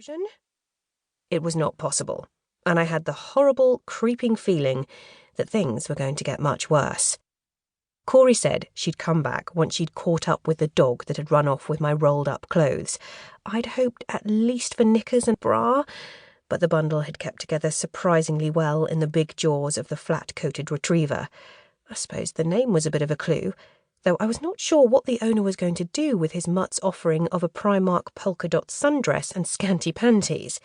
conclusion? It was not possible, and I had the horrible, creeping feeling that things were going to get much worse. Corey said she'd come back once she'd caught up with the dog that had run off with my rolled-up clothes. I'd hoped at least for knickers and bra, but the bundle had kept together surprisingly well in the big jaws of the flat-coated retriever. I suppose the name was a bit of a clue, though I was not sure what the owner was going to do with his mutt's offering of a Primark polka-dot sundress and scanty panties.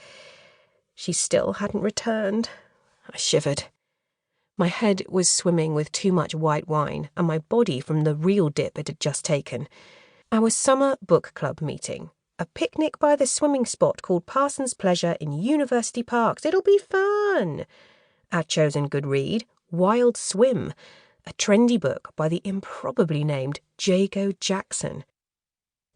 She still hadn't returned. I shivered. My head was swimming with too much white wine, and my body from the real dip it had just taken. Our summer book club meeting. A picnic by the swimming spot called Parsons Pleasure in University Parks. It'll be fun. Our chosen good read, Wild Swim, a trendy book by the improbably named Jago Jackson.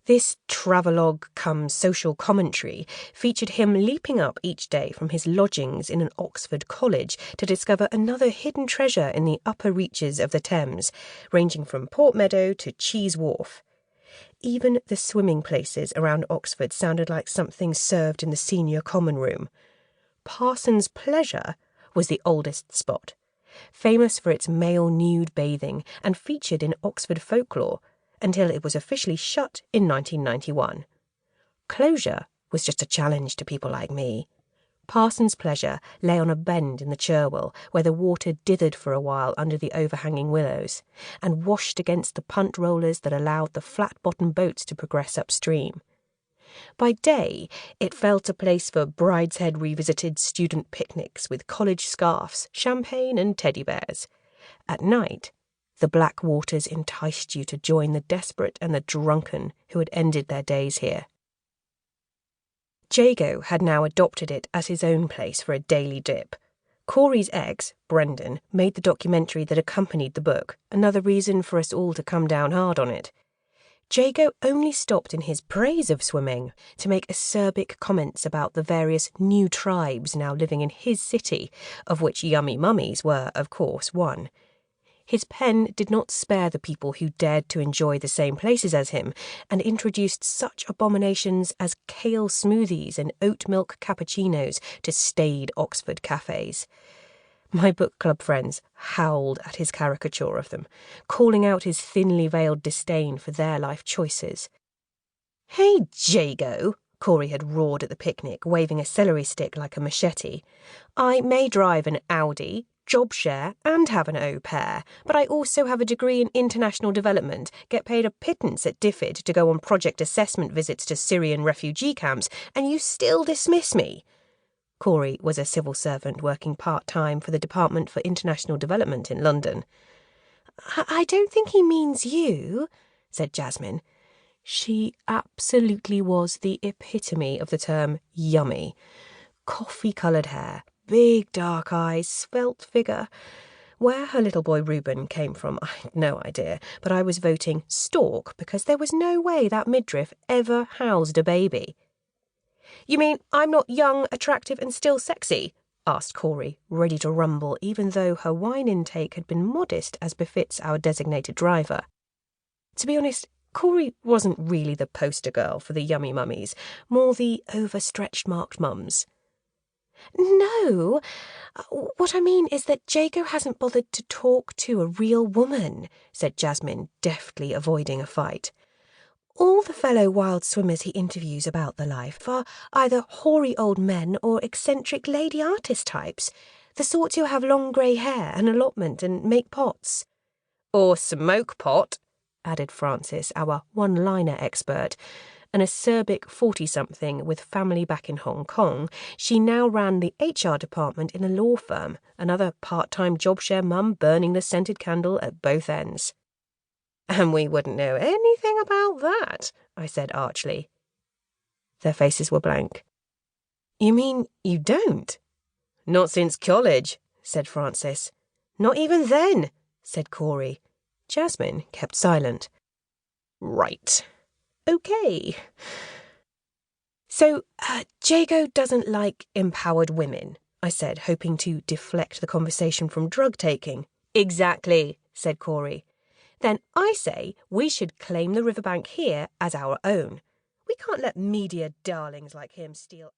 This travelogue-cum-social commentary featured him leaping up each day from his lodgings in an Oxford college to discover another hidden treasure in the upper reaches of the Thames, ranging from Port Meadow to Cheese Wharf. Even the swimming places around Oxford sounded like something served in the senior common room. Parsons Pleasure was the oldest spot, famous for its male nude bathing and featured in Oxford folklore, until it was officially shut in 1991. Closure was just a challenge to people like me. Parsons Pleasure lay on a bend in the Cherwell, where the water dithered for a while under the overhanging willows, and washed against the punt rollers that allowed the flat-bottomed boats to progress upstream. By day, it felt a place for Brideshead revisited student picnics with college scarves, champagne and teddy bears. At night, the black waters enticed you to join the desperate and the drunken who had ended their days here. Jago had now adopted it as his own place for a daily dip. Corey's ex, Brendan, made the documentary that accompanied the book, another reason for us all to come down hard on it. Jago only stopped in his praise of swimming to make acerbic comments about the various new tribes now living in his city, of which Yummy Mummies were, of course, one. His pen did not spare the people who dared to enjoy the same places as him, and introduced such abominations as kale smoothies and oat milk cappuccinos to staid Oxford cafes. My book club friends howled at his caricature of them, calling out his thinly veiled disdain for their life choices. "Hey, Jago," Corey had roared at the picnic, waving a celery stick like a machete. "I may drive an Audi, job share and have an au pair, but I also have a degree in international development, get paid a pittance at DFID to go on project assessment visits to Syrian refugee camps, and you still dismiss me." Corey was a civil servant working part-time for the Department for International Development in London. I don't think he means you," said Jasmine. She absolutely was the epitome of the term yummy. Coffee-coloured hair, big dark eyes, svelte figure. Where her little boy Reuben came from, I had no idea, but I was voting stork because there was no way that midriff ever housed a baby. "You mean I'm not young, attractive and still sexy?" asked Corey, ready to rumble even though her wine intake had been modest as befits our designated driver. To be honest, Corey wasn't really the poster girl for the Yummy Mummies, more the overstretched marked mums. "No, what I mean is that Jago hasn't bothered to talk to a real woman," said Jasmine, deftly avoiding a fight. "All the fellow wild swimmers he interviews about the life are either hoary old men or eccentric lady artist types, the sorts who have long grey hair, an allotment and make pots." "Or smoke pot," added Frances, our one-liner expert. An acerbic 40-something with family back in Hong Kong, she now ran the HR department in a law firm, another part-time job share mum burning the scented candle at both ends. "And we wouldn't know anything about that," I said archly. Their faces were blank. "You mean you don't?" "Not since college," said Frances. "Not even then," said Corey. Jasmine kept silent. "Right. Okay. So, Jago doesn't like empowered women," I said, hoping to deflect the conversation from drug-taking. "Exactly," said Corey. "Then I say we should claim the riverbank here as our own. We can't let media darlings like him steal our..."